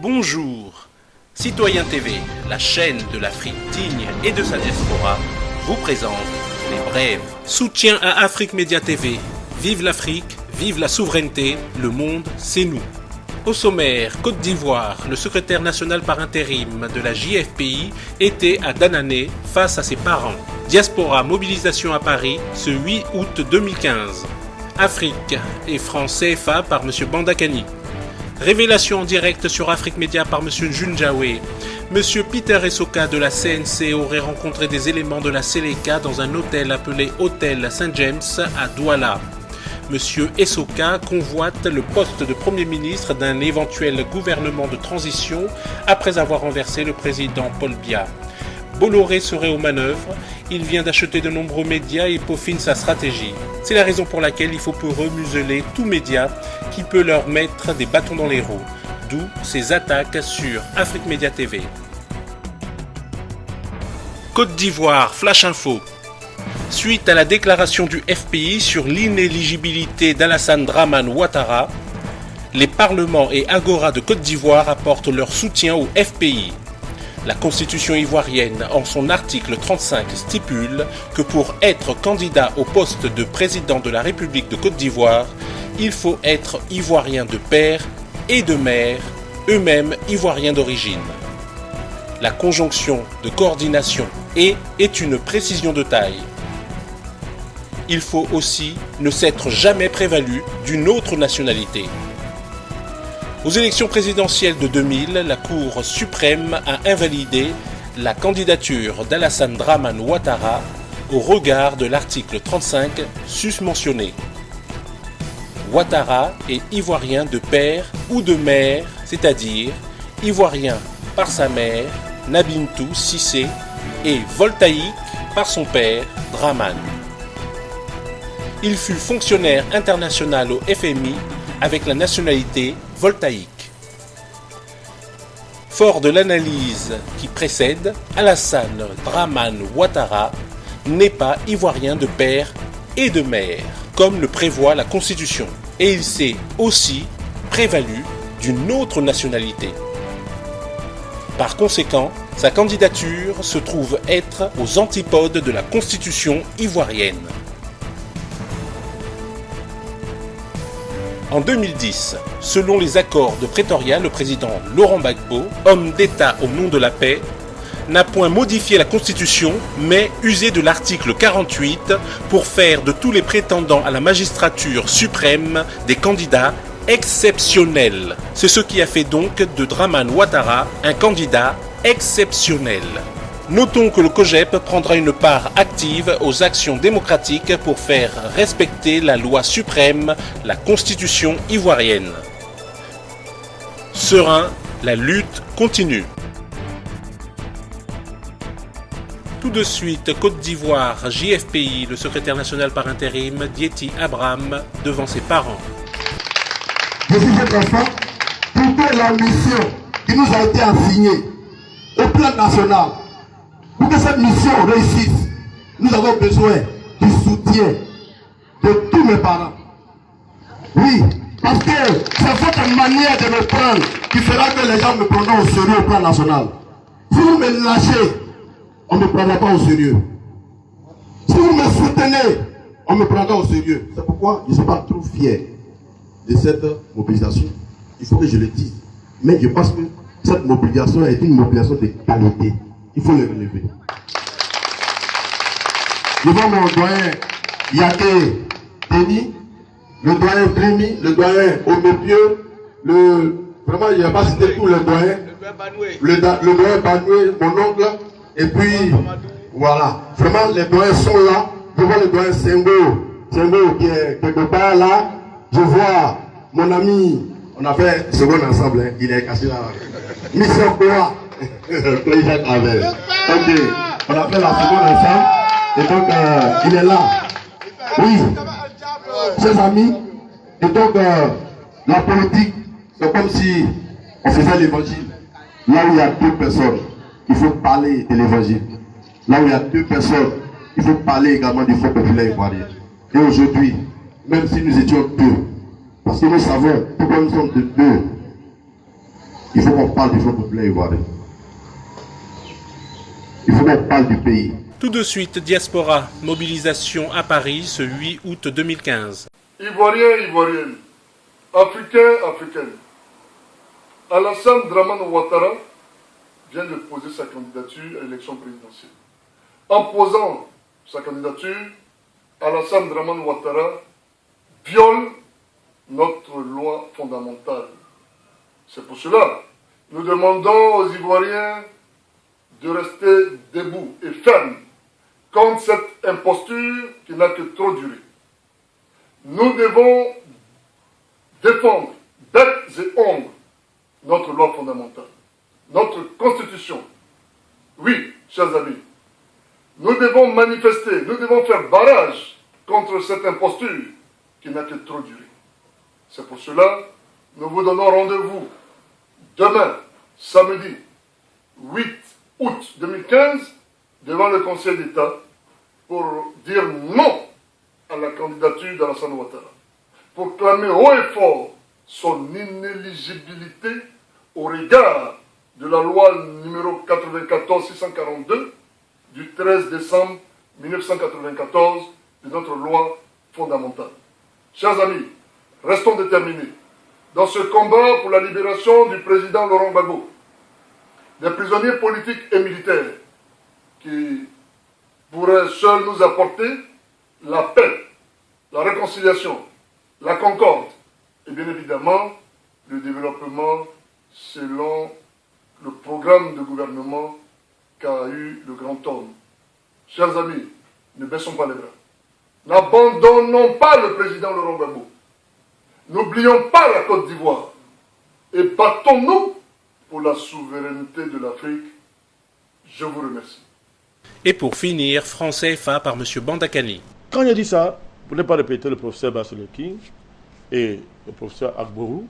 Bonjour, Citoyen TV, la chaîne de l'Afrique digne et de sa diaspora, vous présente les brèves. Soutien à Afrique Média TV. Vive l'Afrique, vive la souveraineté, le monde, c'est nous. Au sommaire, Côte d'Ivoire, le secrétaire national par intérim de la JFPI était à Danané face à ses parents. Diaspora mobilisation à Paris ce 8 août 2015. Afrique et francs CFA par M. Bandakani. Révélation en direct sur Afrique Média par M. Junjawe. M. Peter Essoka de la CNC aurait rencontré des éléments de la Seleka dans un hôtel appelé Hôtel Saint-James à Douala. M. Essoka convoite le poste de Premier ministre d'un éventuel gouvernement de transition après avoir renversé le président Paul Biya. Bolloré serait aux manœuvres, il vient d'acheter de nombreux médias et peaufine sa stratégie. C'est la raison pour laquelle il faut peu remuseler tout média qui peut leur mettre des bâtons dans les roues, d'où ces attaques sur Afrique Média TV. Côte d'Ivoire, Flash Info. Suite à la déclaration du FPI sur l'inéligibilité d'Alassane Dramane Ouattara, les parlements et Agora de Côte d'Ivoire apportent leur soutien au FPI. La Constitution ivoirienne, en son article 35, stipule que pour être candidat au poste de président de la République de Côte d'Ivoire, il faut être ivoirien de père et de mère, eux-mêmes ivoiriens d'origine. La conjonction de coordination et est une précision de taille. Il faut aussi ne s'être jamais prévalu d'une autre nationalité. Aux élections présidentielles de 2000, la Cour suprême a invalidé la candidature d'Alassane Dramane Ouattara au regard de l'article 35 susmentionné. Ouattara est ivoirien de père ou de mère, c'est-à-dire ivoirien par sa mère, Nabintou Cissé, et voltaïque par son père, Dramane. Il fut fonctionnaire international au FMI avec la nationalité voltaïque. Fort de l'analyse qui précède, Alassane Dramane Ouattara n'est pas ivoirien de père et de mère, comme le prévoit la Constitution, et il s'est aussi prévalu d'une autre nationalité. Par conséquent, sa candidature se trouve être aux antipodes de la Constitution ivoirienne. En 2010, selon les accords de Pretoria, le président Laurent Gbagbo, homme d'État au nom de la paix, n'a point modifié la Constitution, mais usé de l'article 48 pour faire de tous les prétendants à la magistrature suprême des candidats exceptionnels. C'est ce qui a fait donc de Dramane Ouattara un candidat exceptionnel. Notons que le COJEP prendra une part active aux actions démocratiques pour faire respecter la loi suprême, la Constitution ivoirienne. Serein, la lutte continue. Tout de suite, Côte d'Ivoire, JFPI, le secrétaire national par intérim, Diéti Abraham, devant ses parents. Je suis cet enfant, pour la mission qui nous a été assignée au plan national. Pour que cette mission réussisse, nous avons besoin du soutien de tous mes parents. Oui, parce que c'est votre manière de me prendre qui fera que les gens me prendront au sérieux au plan national. Si vous me lâchez, on ne me prendra pas au sérieux. Si vous me soutenez, on me prendra au sérieux. C'est pourquoi je ne suis pas trop fier de cette mobilisation. Il faut que je le dise. Mais je pense que cette mobilisation est une mobilisation de qualité. Il faut le relever. Devant mon doyen Yaké Denis, le doyen Brimi, le doyen Omepieux, vraiment il n'y a pas cité tous les doyens, le doyen Banoué, mon oncle, et puis voilà, vraiment les doyens sont là. Je vois le doyen Sengo qui est quelque part là. Je vois mon ami, on a fait seconde ensemble, hein, il est caché là. Mission Koa. Ok, on a fait la seconde ensemble et donc il est là. Oui, chers amis, et donc la politique, c'est comme si on faisait l'évangile. Là où il y a deux personnes, il faut parler de l'évangile. Là où il y a deux personnes, il faut parler également du Front populaire ivoirien. Et aujourd'hui, même si nous étions deux, parce que nous savons pourquoi nous sommes de deux, Il faut qu'on parle du Front populaire ivoirien. Il faut qu'on parle du pays. Tout de suite, Diaspora, mobilisation à Paris ce 8 août 2015. Ivoiriens, Ivoiriennes, Africains, Africaines, Alassane Dramane Ouattara vient de poser sa candidature à l'élection présidentielle. En posant sa candidature, Alassane Dramane Ouattara viole notre loi fondamentale. C'est pour cela que nous demandons aux Ivoiriens de rester debout et fermes contre cette imposture qui n'a que trop duré. Nous devons défendre bec et ongles notre loi fondamentale, notre constitution. Oui, chers amis, nous devons manifester, nous devons faire barrage contre cette imposture qui n'a que trop duré. C'est pour cela que nous vous donnons rendez-vous demain, samedi 8 août 2015, devant le Conseil d'État pour dire non à la candidature d'Alassane Ouattara, pour clamer haut et fort son inéligibilité au regard de la loi numéro 94-642 du 13 décembre 1994 de notre loi fondamentale. Chers amis, restons déterminés dans ce combat pour la libération du président Laurent Gbagbo, des prisonniers politiques et militaires qui pourraient seuls nous apporter la paix, la réconciliation, la concorde et bien évidemment le développement selon le programme de gouvernement qu'a eu le grand homme. Chers amis, ne baissons pas les bras. N'abandonnons pas le président Laurent Gbagbo. N'oublions pas la Côte d'Ivoire et battons-nous pour la souveraineté de l'Afrique. Je vous remercie. Et pour finir, franc CFA par M. Bandakani. Quand il a dit ça, pour ne pas répéter le professeur Baseleki et le professeur Agbourou,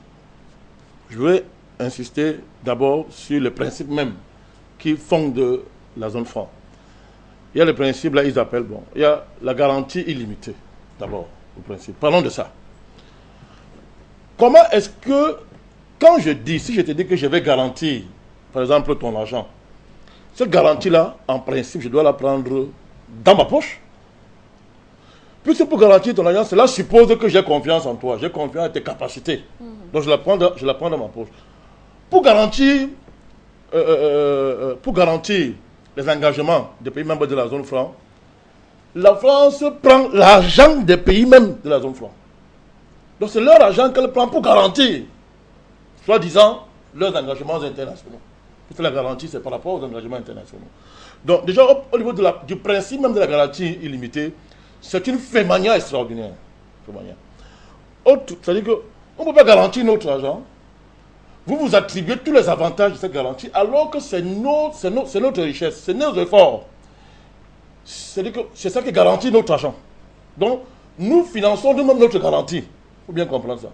je vais insister d'abord sur le principe même qui fonde la zone franc. Il y a le principe, là, ils appellent, bon, il y a la garantie illimitée, d'abord, le principe. Parlons de ça. Comment est-ce que, quand je dis, si je te dis que je vais garantir, par exemple, ton argent, cette garantie-là, en principe, je dois la prendre dans ma poche. Puisque pour garantir ton argent, cela suppose que j'ai confiance en toi, j'ai confiance en tes capacités. Donc je la prends dans ma poche. Pour garantir les engagements des pays membres de la zone franc, la France prend l'argent des pays membres de la zone franc. Donc c'est leur argent qu'elle prend pour garantir, soi-disant, leurs engagements internationaux. Puisque la garantie, c'est par rapport aux engagements internationaux. Donc déjà, au niveau du principe même de la garantie illimitée, c'est une fémania extraordinaire. C'est-à-dire qu'on ne peut pas garantir notre argent. Vous vous attribuez tous les avantages de cette garantie, alors que c'est notre richesse, c'est nos efforts. C'est-à-dire que c'est ça qui garantit notre argent. Donc, nous finançons nous-mêmes notre garantie. Il faut bien comprendre ça.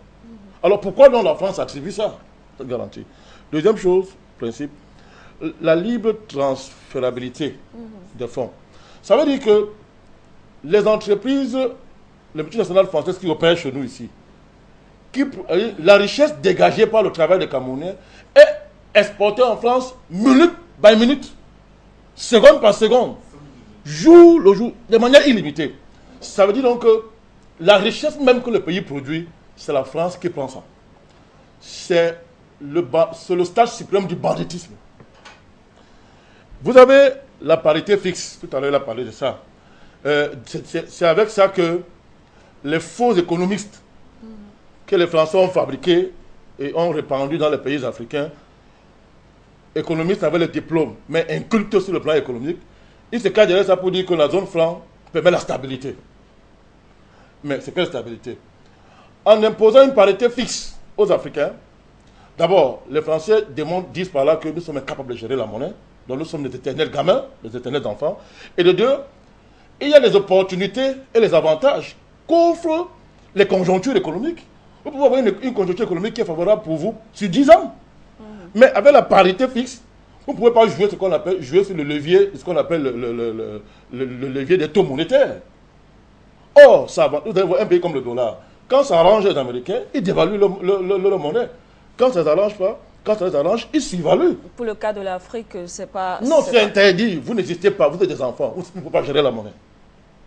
Alors, pourquoi donc la France attribue ça, cette garantie? Deuxième chose, principe, la libre transférabilité des fonds. Ça veut dire que les entreprises, les multinationales françaises qui opèrent chez nous ici, la richesse dégagée par le travail des Camerounais est exportée en France minute by minute, seconde par seconde, jour le jour, de manière illimitée. Ça veut dire donc que la richesse même que le pays produit, c'est la France qui prend ça. C'est le stade suprême du banditisme. Vous avez la parité fixe, tout à l'heure il a parlé de ça. C'est avec ça que les faux économistes que les Français ont fabriqués et ont répandu dans les pays africains, économistes avec le diplôme, mais incultes sur le plan économique, ils se cachent derrière ça pour dire que la zone franc permet la stabilité. Mais c'est quelle stabilité? En imposant une parité fixe aux Africains, d'abord, les Français disent par là que nous sommes incapables de gérer la monnaie, donc nous sommes des éternels gamins, des éternels enfants. Et de deux, il y a les opportunités et les avantages qu'offrent les conjonctures économiques. Vous pouvez avoir une conjoncture économique qui est favorable pour vous sur 10 ans. Mais avec la parité fixe, vous ne pouvez pas jouer sur le levier, ce qu'on appelle le levier des taux monétaires. Or, vous avez un pays comme le dollar. Quand ça arrange les Américains, ils dévaluent leur monnaie. Quand ça ne s'arrange pas, Quand ça les arrange, ils s'évaluent. Pour le cas de l'Afrique, c'est pas... Non, c'est interdit. Vous n'existez pas, vous êtes des enfants. Vous ne pouvez pas gérer la monnaie.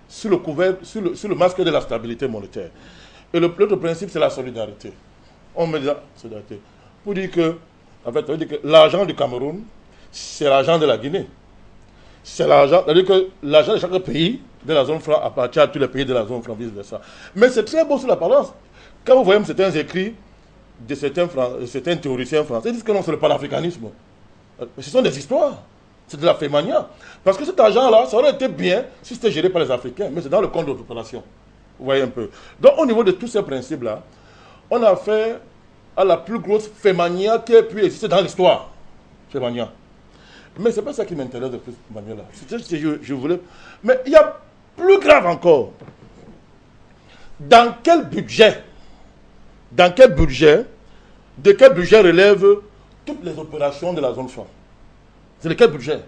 Sur le masque de la stabilité monétaire. Et l'autre principe, c'est la solidarité. On met la solidarité. Pour dire que, en fait, on dit que l'argent du Cameroun, c'est l'argent de la Guinée. C'est l'argent, c'est-à-dire que l'argent de chaque pays de la zone franc appartient à tous les pays de la zone franc, vice-versa. Mais c'est très beau sur l'apparence. Quand vous voyez certains écrits de certains théoriciens français, ils disent que non, c'est le panafricanisme. Ce sont des histoires. C'est de la fémania. Parce que cet argent-là, ça aurait été bien si c'était géré par les Africains, mais c'est dans le compte de l'opération. Vous voyez un peu. Donc, au niveau de tous ces principes-là, on a fait à la plus grosse fémania qui ait pu exister dans l'histoire. Fémania. Mais ce n'est pas ça qui m'intéresse le plus, Manuela. C'est ce que je voulais. Mais il y a plus grave encore. Dans quel budget, de quel budget relèvent toutes les opérations de la zone franc? C'est de quel budget?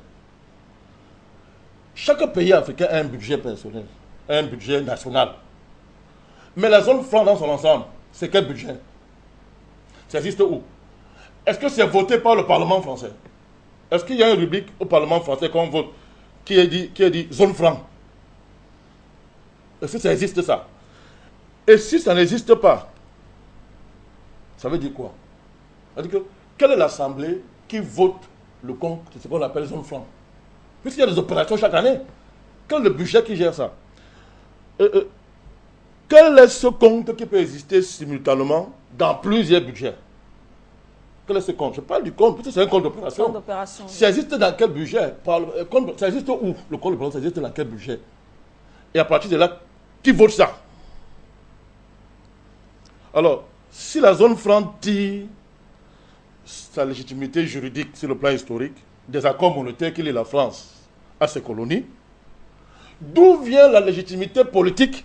Chaque pays africain a un budget personnel, un budget national. Mais la zone franc dans son ensemble, c'est quel budget? Ça existe où? Est-ce que c'est voté par le Parlement français? Est-ce qu'il y a une rubrique au Parlement français qu'on vote qui est dit zone franc? Est-ce que ça existe ça? Et si ça n'existe pas, ça veut dire quoi? Ça veut dire que quelle est l'assemblée qui vote le compte, c'est ce qu'on appelle zone franc? Puisqu'il y a des opérations chaque année, quel est le budget qui gère ça? Quel est ce compte qui peut exister simultanément dans plusieurs budgets? Quel est ce compte? Je parle du compte, puisque c'est un compte d'opération. Ça existe dans quel budget? Ça existe où? Le compte d'opération, ça existe dans quel budget? Et à partir de là, qui vote ça? Alors, si la zone franc tire sa légitimité juridique sur le plan historique, des accords monétaires qu'il lie la France à ses colonies, d'où vient la légitimité politique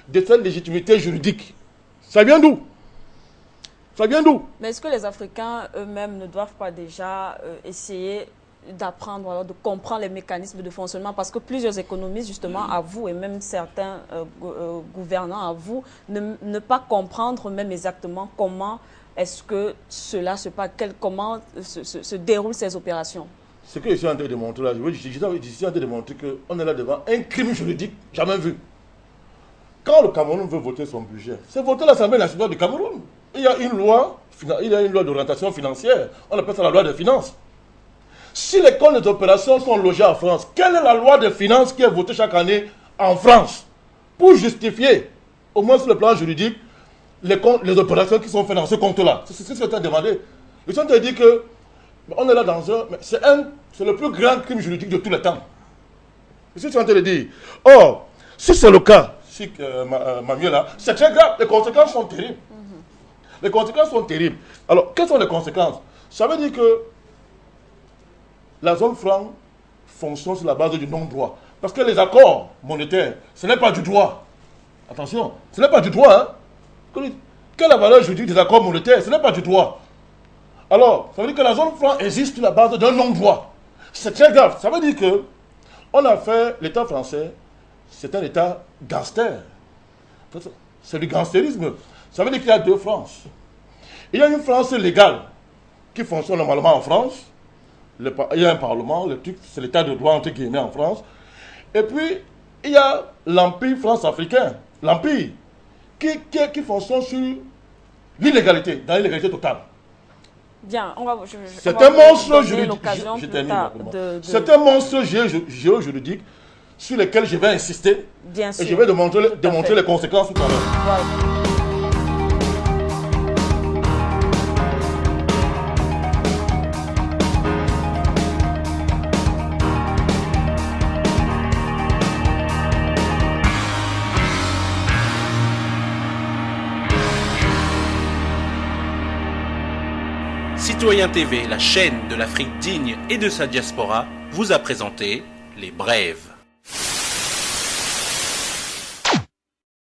de cette légitimité juridique? Ça vient d'où? Ça vient d'où? Mais est-ce que les Africains eux-mêmes ne doivent pas déjà essayer d'apprendre, alors de comprendre les mécanismes de fonctionnement? Parce que plusieurs économistes, justement, avouent, et même certains gouvernants avouent, ne pas comprendre même exactement comment est-ce que cela se passe, comment se déroulent ces opérations. Ce que je suis en train de démontrer là, je suis en train de démontrer qu'on est là devant un crime juridique jamais vu. Quand le Cameroun veut voter son budget, c'est voter l'Assemblée nationale du Cameroun. Il y a une loi d'orientation financière, on appelle ça la loi des finances. Si les comptes des opérations sont logés en France, quelle est la loi des finances qui est votée chaque année en France pour justifier, au moins sur le plan juridique, les opérations qui sont faites dans ce compte-là? C'est ce que tu as demandé. Ils sont dit que on est là dans un... C'est le plus grand crime juridique de tous les temps. C'est ce que tu es en train de dire. Or, si c'est le cas, si Manuela, c'est très grave. Les conséquences sont terribles. Les conséquences sont terribles. Alors, quelles sont les conséquences? Ça veut dire que la zone franc fonctionne sur la base du non-droit. Parce que les accords monétaires, ce n'est pas du droit. Attention, ce n'est pas du droit. Hein? Quelle est la valeur juridique des accords monétaires? Ce n'est pas du droit. Alors, ça veut dire que la zone franc existe sur la base d'un non-droit. C'est très grave. Ça veut dire que on a fait l'État français, c'est un État gangster. C'est du gangstérisme. Ça veut dire qu'il y a deux Frances. Il y a une France légale qui fonctionne normalement en France. Il y a un parlement, c'est l'état de droit entre guillemets en France. Et puis, il y a l'empire France-africain, l'empire, qui fonctionne sur l'illégalité, dans l'illégalité totale. Bien, c'est un monstre juridique. C'est un monstre géojuridique sur lequel je vais insister. Bien sûr. Et je vais démontrer les conséquences tout à l'heure. Voilà. Citoyen TV, la chaîne de l'Afrique digne et de sa diaspora, vous a présenté Les Brèves.